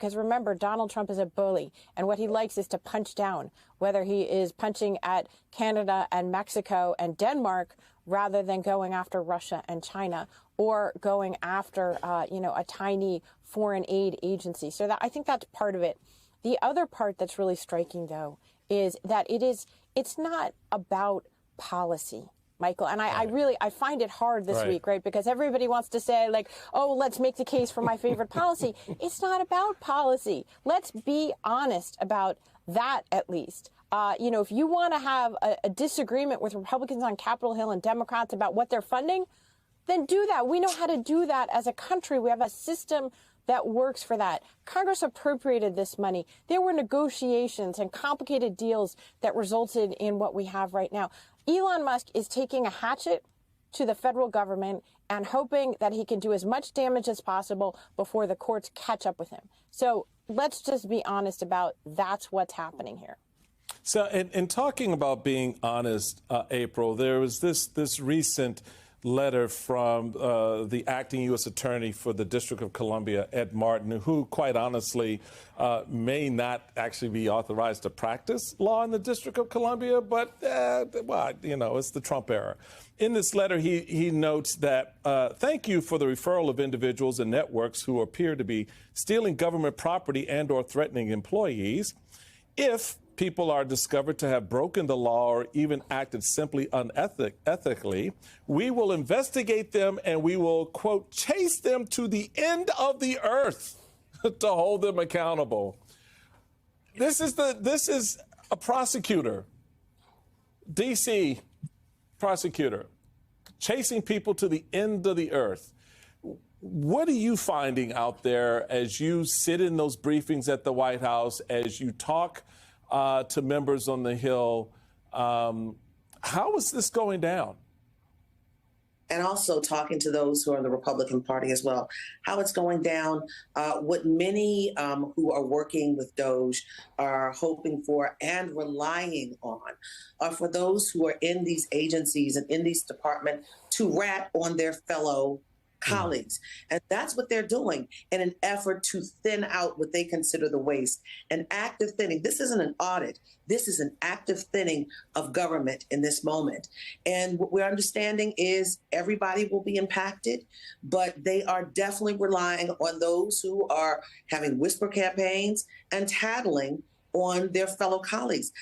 Because remember, Donald Trump is a bully, and what he likes is to punch down, whether he is punching at Canada and Mexico and Denmark rather than going after Russia and China, or going after, a tiny foreign aid agency. So I think that's part of it. The other part that's really striking, though, is that it's not about policy, Michael. And I find it hard this week, right? Because everybody wants to say, like, oh, let's make the case for my favorite policy. It's not about policy. Let's be honest about that, at least. If you want to have a disagreement with Republicans on Capitol Hill and Democrats about what they're funding, then do that. We know how to do that as a country. We have a system that works for that. Congress appropriated this money. There were negotiations and complicated deals that resulted in what we have right now. Elon Musk is taking a hatchet to the federal government and hoping that he can do as much damage as possible before the courts catch up with him. So let's just be honest about that's what's happening here. So in talking about being honest, April, there was this recent letter from the acting U.S. Attorney for the District of Columbia, Ed Martin, who, quite honestly, may not actually be authorized to practice law in the District of Columbia, but, it's the Trump era. In this letter, he notes that, thank you for the referral of individuals and networks who appear to be stealing government property and or threatening employees. If people are discovered to have broken the law or even acted simply unethically, we will investigate them and we will, quote, chase them to the end of the earth to hold them accountable. This is a prosecutor, D.C. prosecutor, chasing people to the end of the earth. What are you finding out there as you sit in those briefings at the White House, as you talk to members on the Hill? How is this going down? And also talking to those who are in the Republican Party as well, how it's going down, what many who are working with DOJ are hoping for and relying on are for those who are in these agencies and in these departments to rat on their fellow colleagues. And that's what they're doing in an effort to thin out what they consider the waste. An active thinning. This isn't an audit. This is an active thinning of government in this moment. And what we're understanding is everybody will be impacted, but they are definitely relying on those who are having whisper campaigns and tattling on their fellow colleagues.